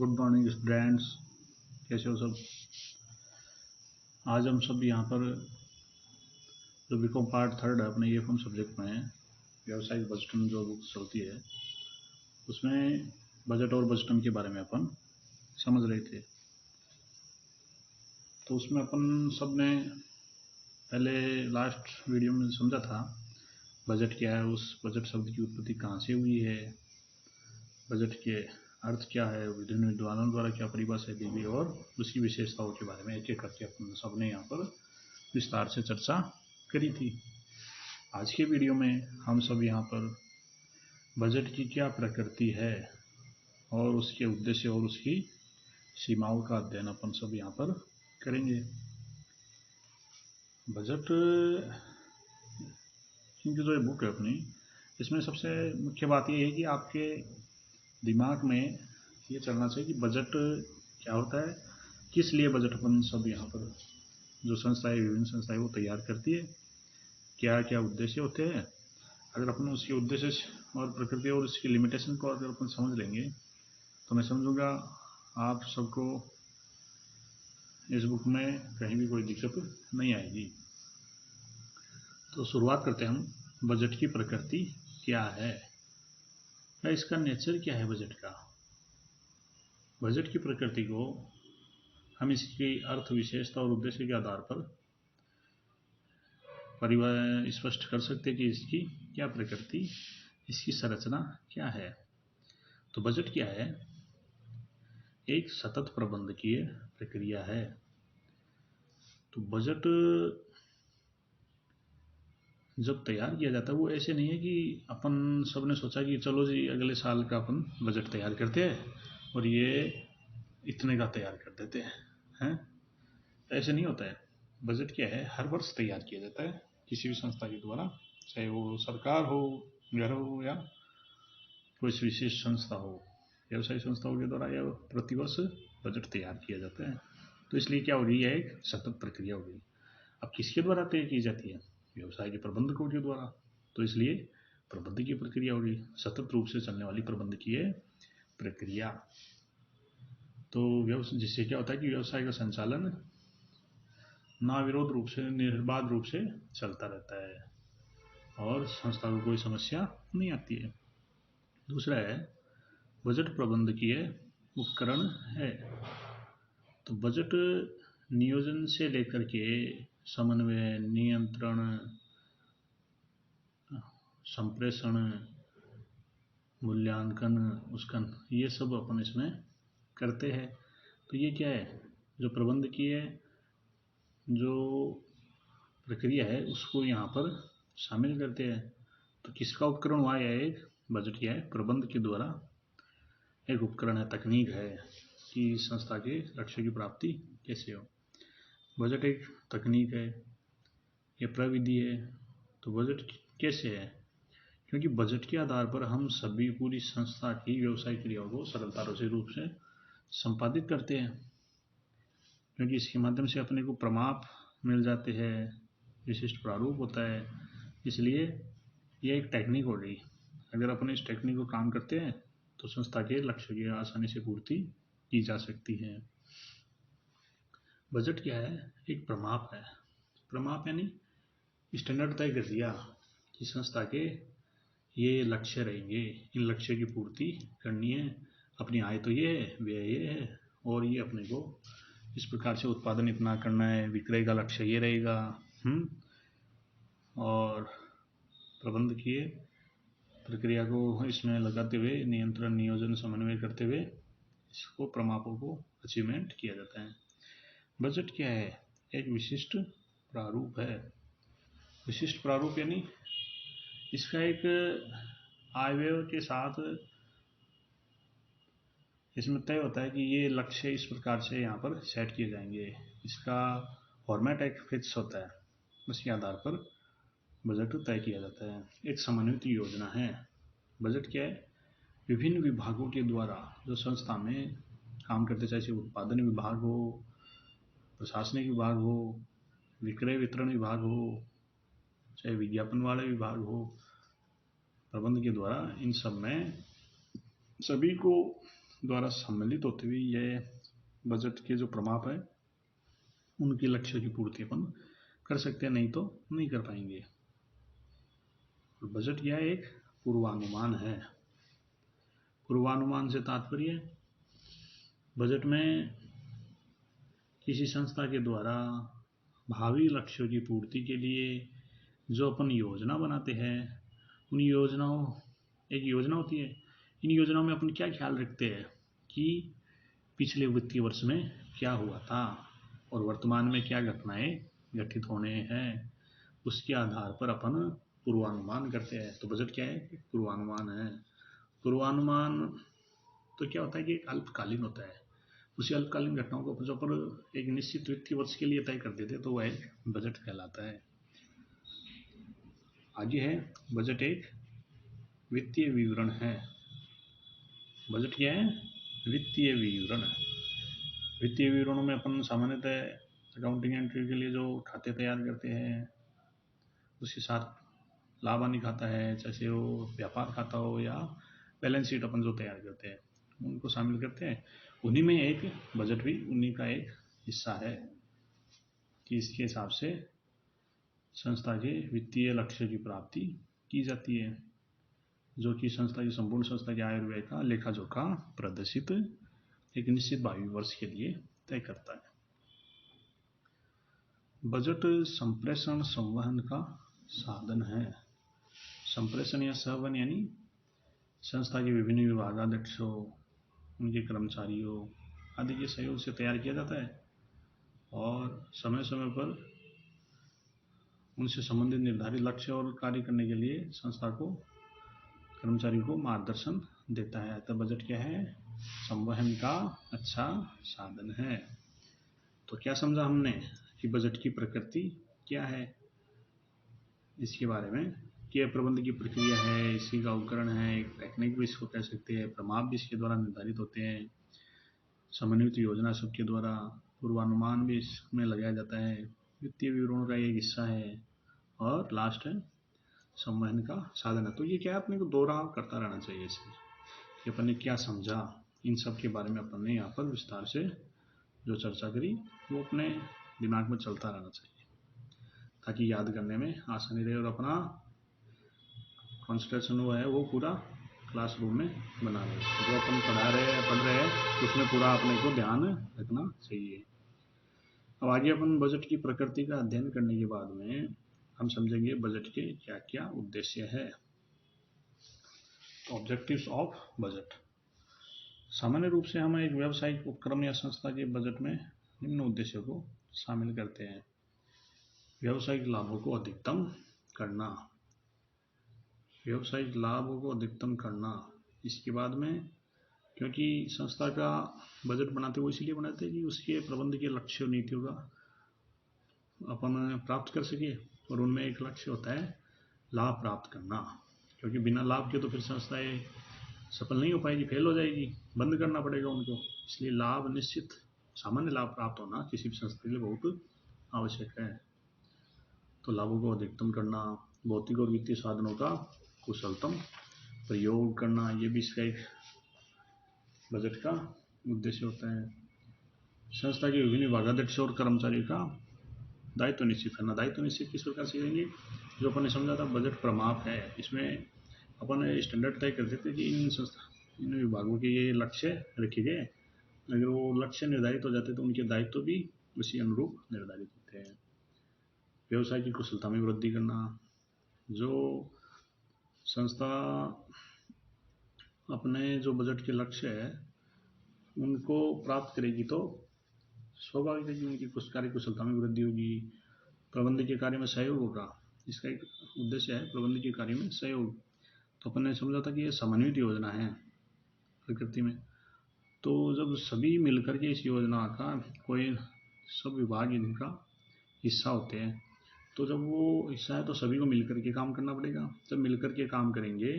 Good morning brands, कैसे हो सब। आज हम सब यहाँ पर जो बीकॉम पार्ट थर्ड है अपने EFM सब्जेक्ट में व्यावसायिक बजटन जो बुक चलती है उसमें बजट और बजटन के बारे में अपन समझ रहे थे। तो उसमें अपन सब ने पहले लास्ट वीडियो में समझा था बजट क्या है, उस बजट शब्द की उत्पत्ति कहाँ से हुई है, बजट के अर्थ क्या है, विभिन्न विद्वानों द्वारा क्या परिभाषा दी गई और उसकी विशेषताओं के बारे में एक एक करके अपन सबने यहाँ पर विस्तार से चर्चा करी थी। आज के वीडियो में हम सब यहाँ पर बजट की क्या प्रकृति है और उसके उद्देश्य और उसकी सीमाओं का अध्ययन अपन सब यहाँ पर करेंगे। बजट की जो ये बुक है अपनी, इसमें सबसे मुख्य बात ये है कि आपके दिमाग में ये चलना चाहिए कि बजट क्या होता है, किस लिए बजट अपन सब यहाँ पर जो संस्थाएं, विभिन्न संस्थाएं वो तैयार करती है, क्या क्या उद्देश्य होते हैं। अगर अपन उसके उद्देश्य और प्रकृति और उसकी लिमिटेशन को अगर अपन समझ लेंगे तो मैं समझूंगा आप सबको इस बुक में कहीं भी कोई दिक्कत नहीं आएगी। तो शुरुआत करते हैं हम। बजट की प्रकृति क्या है या इसका नेचर क्या है बजट का। बजट की प्रकृति को हम इसकी अर्थ, विशेषता और उद्देश्य के आधार पर स्पष्ट कर सकते हैं कि इसकी क्या प्रकृति, इसकी संरचना क्या है। तो बजट क्या है? एक सतत प्रबंधकीय प्रक्रिया है। तो बजट जब तैयार किया जाता है वो ऐसे नहीं है कि अपन सब ने सोचा कि चलो जी अगले साल का अपन बजट तैयार करते हैं और ये इतने का तैयार कर देते हैं। ऐसे नहीं होता है। बजट क्या है, हर वर्ष तैयार किया जाता है किसी भी संस्था के द्वारा, चाहे वो सरकार हो, घर हो या कोई विशेष संस्था हो, व्यवसायिक संस्थाओं के द्वारा या प्रतिवर्ष बजट तैयार किया जाता है। तो इसलिए क्या हो रही है, एक सतत प्रक्रिया हो गई। अब किसके द्वारा तय की जाती है? व्यवसाय के प्रबंधकों के द्वारा। तो इसलिए प्रबंधकीय प्रक्रिया होगी, सतत रूप से चलने वाली प्रबंधकीय प्रक्रिया। तो जिससे क्या होता है कि व्यवसाय का संचालन नाविरोध रूप से, निर्बाध रूप से चलता रहता है और संस्था को कोई समस्या नहीं आती है। दूसरा है बजट प्रबंधकीय उपकरण है। तो बजट नियोजन से लेकर के समन्वय, नियंत्रण, संप्रेषण, मूल्यांकन, उसका ये सब अपन इसमें करते हैं। तो ये क्या है, जो प्रबंधकीय जो प्रक्रिया है उसको यहाँ पर शामिल करते हैं। तो किसका उपकरण हुआ है? एक बजट क्या है, प्रबंध के द्वारा एक उपकरण है, तकनीक है कि संस्था के लक्ष्य की प्राप्ति कैसे हो। बजट एक तकनीक है, ये प्रविधि है। तो बजट कैसे है? क्योंकि बजट के आधार पर हम सभी पूरी संस्था की व्यवसायिक क्रियाओं को सरलता से रूप से संपादित करते हैं, क्योंकि इसके माध्यम से अपने को प्रमाप मिल जाते हैं, विशिष्ट प्रारूप होता है। इसलिए यह एक टेक्निक हो गई। अगर अपन इस टेक्निक को काम करते हैं तो संस्था के लक्ष्य की आसानी से पूर्ति की जा सकती है। बजट क्या है? एक प्रमाप है। प्रमाप यानी स्टैंडर्ड तय कर दिया कि संस्था के ये लक्ष्य रहेंगे, इन लक्ष्य की पूर्ति करनी है, अपनी आय तो ये है, व्यय ये है, और ये अपने को इस प्रकार से उत्पादन इतना करना है, विक्रय का लक्ष्य ये रहेगा। और प्रबंधकीय प्रक्रिया को इसमें लगाते हुए नियंत्रण, नियोजन, समन्वय करते हुए इसको प्रमापों को अचीवमेंट किया जाता है। बजट क्या है? एक विशिष्ट प्रारूप है। विशिष्ट प्रारूप यानी इसका एक आय व्यय के साथ इसमें तय होता है कि ये लक्ष्य इस प्रकार से यहाँ पर सेट किए जाएंगे। इसका फॉर्मेट एक फिक्स होता है, उसके आधार पर बजट तय किया जाता है। एक समन्वित योजना है। बजट क्या है? विभिन्न विभागों के द्वारा जो संस्था में काम करते, चाहे उत्पादन विभाग हो, प्रशासनिक विभाग हो, विक्रय वितरण विभाग हो, चाहे विज्ञापन वाले विभाग हो, प्रबंध के द्वारा इन सब में सभी को द्वारा सम्मिलित होते हुए यह बजट के जो प्रमाप है उनके लक्ष्य की पूर्ति अपन कर सकते हैं, नहीं तो नहीं कर पाएंगे। बजट यह एक पूर्वानुमान है। पूर्वानुमान से तात्पर्य बजट में किसी संस्था के द्वारा भावी लक्ष्यों की पूर्ति के लिए जो अपन योजना बनाते हैं, उन योजनाओं एक योजना होती है। इन योजनाओं में अपन क्या ख्याल रखते हैं कि पिछले वित्तीय वर्ष में क्या हुआ था और वर्तमान में क्या घटनाएं घटित होने हैं, उसके आधार पर अपन पूर्वानुमान करते हैं। तो बजट क्या है? पूर्वानुमान है। पूर्वानुमान तो क्या होता है कि एक अल्पकालीन होता है। उसी अल्पकालीन घटनाओं को जो पर एक निश्चित वित्तीय वर्ष के लिए तय कर देते तो वह एक बजट कहलाता है। आगे है बजट एक वित्तीय विवरण है। बजट क्या है? वित्तीय विवरण। वित्तीय विवरणों में अपन सामान्यतः अकाउंटिंग एंट्री के लिए जो खाते तैयार करते हैं, उसके साथ लाभ हानि खाता है, जैसे वो व्यापार खाता हो या बैलेंस शीट अपन जो तैयार करते हैं उनको शामिल करते हैं। उन्हीं में एक बजट भी उन्हीं का एक हिस्सा है कि इसके हिसाब से संस्था के वित्तीय लक्ष्य की प्राप्ति की जाती है, जो कि संस्था की संपूर्ण संस्था के आय व्यय का लेखा जोखा प्रदर्शित एक निश्चित भावी वर्ष के लिए तय करता है। बजट संप्रेषण संवहन का साधन है। संप्रेषण या संवहन यानी संस्था के विभिन्न विभागाध्यक्षों, उनके कर्मचारियों आदि के सहयोग से तैयार किया जाता है और समय समय पर उनसे संबंधित निर्धारित लक्ष्य और कार्य करने के लिए संस्था को कर्मचारियों को मार्गदर्शन देता है। तो बजट क्या है? संवहन का अच्छा साधन है। तो क्या समझा हमने कि बजट की प्रकृति क्या है, इसके बारे में कि यह प्रबंध की प्रक्रिया है, इसी का उपकरण है, एक टेक्निक भी इसको कह सकते हैं, प्रमाप भी इसके द्वारा निर्धारित होते हैं, समन्वित योजना सबके द्वारा, पूर्वानुमान भी इसमें लगाया जाता है, वित्तीय विवरणों का एक हिस्सा है और लास्ट है संवहन का साधन है। तो ये क्या है, अपने को दोहराव करता रहना चाहिए इसमें कि अपन ने क्या समझा, इन सब के बारे में अपन ने यहाँ पर विस्तार से जो चर्चा करी वो अपने दिमाग में चलता रहना चाहिए ताकि याद करने में आसानी रहे और अपना कॉन्सेंट्रेशन हुआ है वो पूरा क्लासरूम में बना रहे। जो अपन पढ़ रहे हैं उसमें पूरा अपने को ध्यान रखना चाहिए। अब आगे अपन बजट की प्रकृति का अध्ययन करने के बाद में हम समझेंगे बजट के क्या क्या उद्देश्य है। Objectives of budget. सामान्य रूप से हम एक व्यावसायिक उपक्रम या संस्था के बजट में निम्न उद्देश्यों को शामिल करते हैं। व्यावसायिक लाभों को अधिकतम करना, व्यावसायिक लाभों को अधिकतम करना। इसके बाद में क्योंकि संस्था का बजट बनाते हुए इसलिए बनाते हैं कि उसके प्रबंध के लक्ष्य और नीतियों का अपन प्राप्त कर सके और उनमें एक लक्ष्य होता है लाभ प्राप्त करना, क्योंकि बिना लाभ के तो फिर संस्थाएं सफल नहीं हो पाएगी, फेल हो जाएगी, बंद करना पड़ेगा उनको। इसलिए लाभ निश्चित सामान्य लाभ प्राप्त होना किसी भी संस्था के लिए बहुत आवश्यक है। तो लाभों को अधिकतम करना, भौतिक और वित्तीय साधनों का कुशलतम प्रयोग करना, ये भी इसका एक बजट का उद्देश्य होता है। संस्था के विभिन्न विभागाध्यक्ष और कर्मचारियों का दायित्व निश्चित करना। दायित्व निश्चित किस प्रकार से करेंगे? जो अपन ने समझा था बजट प्रमाप है, इसमें अपन स्टैंडर्ड तय कर देते कि इन विभागों के ये लक्ष्य रखे गए, अगर वो लक्ष्य निर्धारित हो जाते तो उनके दायित्व भी उसी अनुरूप निर्धारित होते हैं। व्यवसाय की कुशलता में वृद्धि करना, जो संस्था अपने जो बजट के लक्ष्य है उनको प्राप्त करेगी तो स्वाभाविक है कि उनकी कार्य कुशलता में वृद्धि होगी, प्रबंध के कार्य में सहयोग होगा। इसका एक उद्देश्य है प्रबंध के कार्य में सहयोग। तो अपन ने समझा था कि ये समन्वित योजना है प्रकृति में। तो जब सभी मिलकर के इस योजना का कोई सब विभाग इनका हिस्सा होते हैं, तो जब वो हिस्सा है तो सभी को मिलकर के काम करना पड़ेगा। जब मिलकर के काम करेंगे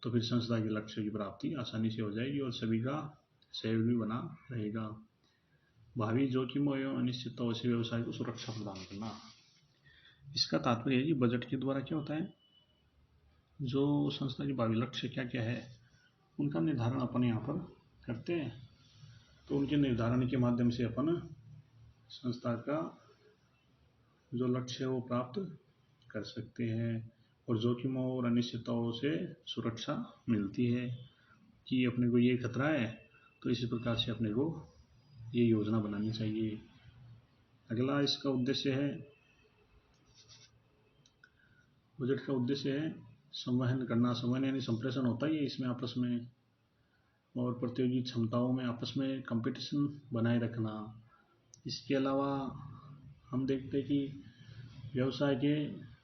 तो फिर संस्था के लक्ष्य की प्राप्ति आसानी से हो जाएगी और सभी का सहयोग भी बना रहेगा। भावी जोखिमों एवं अनिश्चितताओं से व्यवसाय को सुरक्षा प्रदान करना। इसका तात्पर्य है कि बजट के द्वारा क्या होता है, जो संस्था के भावी लक्ष्य क्या क्या है उनका निर्धारण अपन यहाँ पर करते हैं, तो उनके निर्धारण के माध्यम से अपन संस्था का जो लक्ष्य है वो प्राप्त कर सकते हैं और जोखिमों और अनिश्चितताओं से सुरक्षा मिलती है कि अपने को ये खतरा है, तो इसी प्रकार से अपने को ये योजना बनानी चाहिए। अगला इसका उद्देश्य है, बजट का उद्देश्य है संवहन करना। संवहन यानी संप्रेषण होता ही है इसमें आपस में, और प्रतियोगी क्षमताओं में आपस में कंपटीशन बनाए रखना। इसके अलावा हम देखते हैं कि व्यवसाय के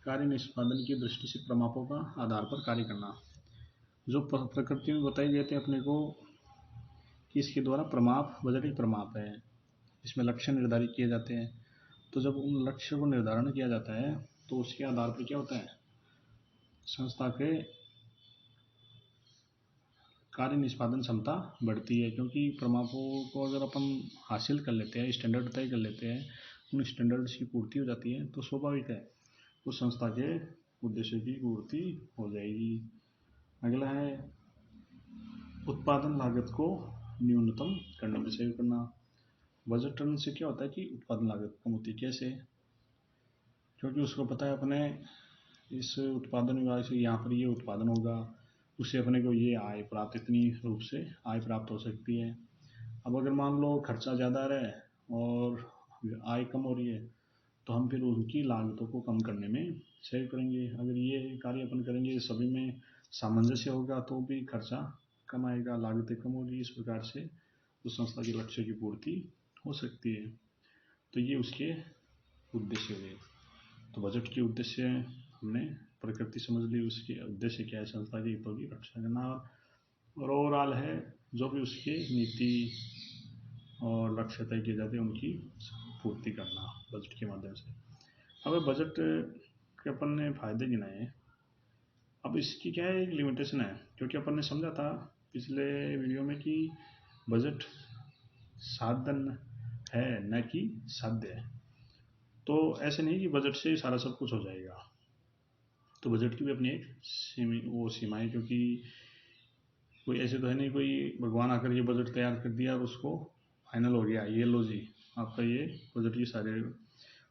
कार्य निष्पादन की दृष्टि से प्रमापों का आधार पर कार्य करना, जो प्रकृति में बताई जाती है अपने को कि इसके द्वारा प्रमाप, बजट एक प्रमाप है, इसमें लक्ष्य निर्धारित किए जाते हैं। तो जब उन लक्ष्य को निर्धारण किया जाता है तो उसके आधार पर क्या होता है, संस्था के कार्य निष्पादन क्षमता बढ़ती है, क्योंकि प्रमापों को अगर अपन हासिल कर लेते हैं, स्टैंडर्ड तय कर लेते हैं, उन स्टैंडर्ड्स की पूर्ति हो जाती है, तो स्वाभाविक है उस संस्था के उद्देश्य की पूर्ति हो जाएगी। अगला है उत्पादन लागत को न्यूनतम करने में सहयोग करना। बजट रन से क्या होता है कि उत्पादन लागत कम होती है। कैसे? क्योंकि उसको पता है अपने इस उत्पादन विभाग से यहाँ पर ये उत्पादन होगा, उससे अपने को ये आय प्राप्त, इतनी रूप से आय प्राप्त हो सकती है। अब अगर मान लो खर्चा ज़्यादा रहे और आय कम हो रही है, तो हम फिर उनकी लागतों को कम करने में सहयोग करेंगे। अगर ये कार्य अपन करेंगे, सभी में सामंजस्य होगा, तो भी खर्चा कम आएगा, लागतें कम होगी। इस प्रकार से उस संस्था के लक्ष्य की पूर्ति हो सकती है। तो ये उसके उद्देश्य हुए। तो बजट के उद्देश्य हमने प्रकृति समझ ली, उसके उद्देश्य क्या है, संस्था के हितों की रक्षा करना, और ओवरऑल है जो भी उसकी नीति और लक्ष्य तय किए जाते हैं उनकी पूर्ति करना बजट के माध्यम से। अब बजट के अपन ने फायदे गिनाए हैं, अब इसकी क्या है, एक लिमिटेशन है, क्योंकि अपन ने समझा था पिछले वीडियो में कि बजट साधन है न कि साध्य है। तो ऐसे नहीं कि बजट से ही सारा सब कुछ हो जाएगा, तो बजट की भी अपनी एक सीमाएं, क्योंकि कोई ऐसे तो है नहीं कोई भगवान आकर ये बजट तैयार कर दिया और उसको फाइनल हो गया, ये लो जी आपका ये बजट की सारी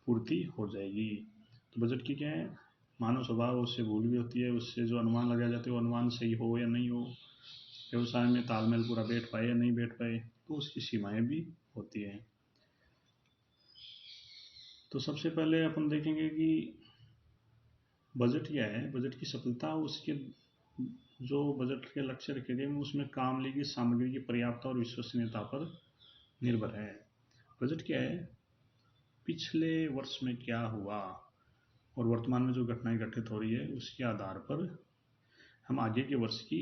पूर्ति हो जाएगी। तो बजट की क्या है, मानव स्वभाव, उससे भूल भी होती है, उससे जो अनुमान लगाए जाते हैं वो अनुमान सही हो या नहीं हो, व्यवसाय में तालमेल पूरा बैठ पाए या नहीं बैठ पाए, तो उसकी सीमाएं भी होती हैं। तो सबसे पहले अपन देखेंगे कि बजट क्या है। बजट की सफलता उसके जो बजट के लक्ष्य रखे गए उसमें काम ली गई सामग्री की पर्याप्तता और विश्वसनीयता पर निर्भर है। बजट क्या है, पिछले वर्ष में क्या हुआ और वर्तमान में जो घटनाएं घटित हो रही है उसके आधार पर हम आगे के वर्ष की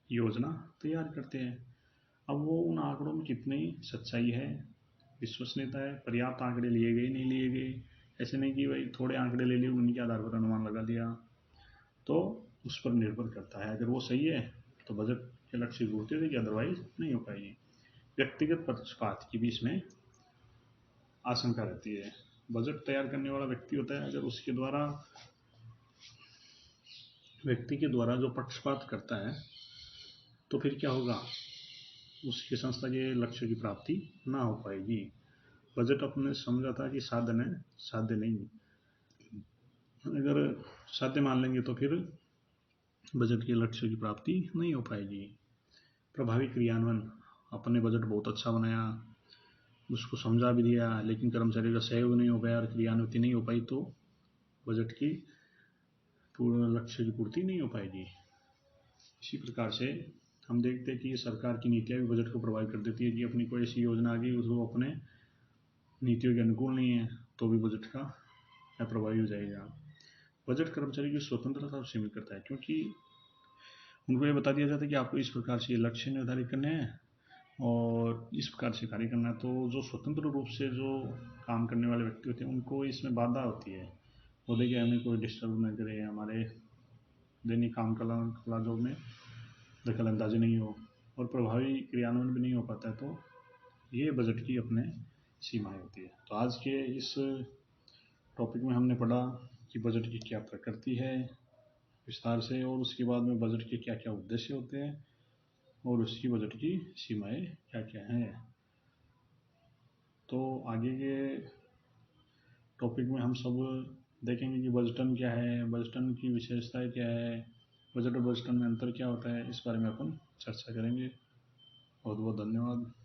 योजना तैयार करते हैं। अब वो उन आंकड़ों में कितनी सच्चाई है, विश्वसनीयता है, पर्याप्त आंकड़े लिए गए नहीं लिए गए, ऐसे नहीं कि भाई थोड़े आंकड़े ले लिए उनके आधार पर अनुमान लगा दिया, तो उस पर निर्भर करता है। अगर वो सही है तो बजट के लक्ष्य की पूर्ति होगी, अदरवाइज नहीं हो पाएगी। व्यक्तिगत पक्षपात की भी इसमें आशंका रहती है। बजट तैयार करने वाला व्यक्ति होता है, अगर उसके द्वारा व्यक्ति के द्वारा जो पक्षपात करता है तो फिर क्या होगा, उसकी संस्था के लक्ष्य की प्राप्ति ना हो पाएगी। बजट अपने समझा था कि साधन है, साध्य नहीं। अगर साध्य मान लेंगे तो फिर बजट के लक्ष्य की प्राप्ति नहीं हो पाएगी। प्रभावी क्रियान्वयन, अपने बजट बहुत अच्छा बनाया, उसको समझा भी दिया, लेकिन कर्मचारियों का सहयोग नहीं हो पाया और क्रियान्विति नहीं हो पाई, तो बजट की पूर्ण लक्ष्य की पूर्ति नहीं हो पाएगी। इसी प्रकार से हम देखते हैं कि सरकार की नीतियाँ भी बजट को प्रभावित कर देती है कि अपनी कोई ऐसी योजना आ गई उसको अपने नीतियों के अनुकूल नहीं है तो भी बजट का अप्रभावी हो जाएगा। बजट कर्मचारी की स्वतंत्रता को सीमित करता है, क्योंकि उनको ये बता दिया जाता है कि आपको इस प्रकार से लक्ष्य निर्धारित करने हैं और इस प्रकार से कार्य करना है। तो जो स्वतंत्र रूप से जो काम करने वाले व्यक्ति होते हैं उनको इसमें बाधा होती है, वो देखिए हमें कोई डिस्टर्ब न करे, हमारे दैनिक काम काजों में दखल अंदाजी नहीं हो और प्रभावी क्रियान्वयन भी नहीं हो पाता है, तो ये बजट की अपने सीमाएं होती है। तो आज के इस टॉपिक में हमने पढ़ा कि बजट की क्या प्रकृति है विस्तार से, और उसके बाद में बजट के क्या क्या उद्देश्य होते हैं और उसकी बजट की सीमाएं क्या क्या हैं। तो आगे के टॉपिक में हम सब देखेंगे कि बजटन क्या है, बजटन की विशेषताएं क्या है, बजट और बजटन में अंतर क्या होता है, इस बारे में अपन चर्चा करेंगे। बहुत बहुत धन्यवाद।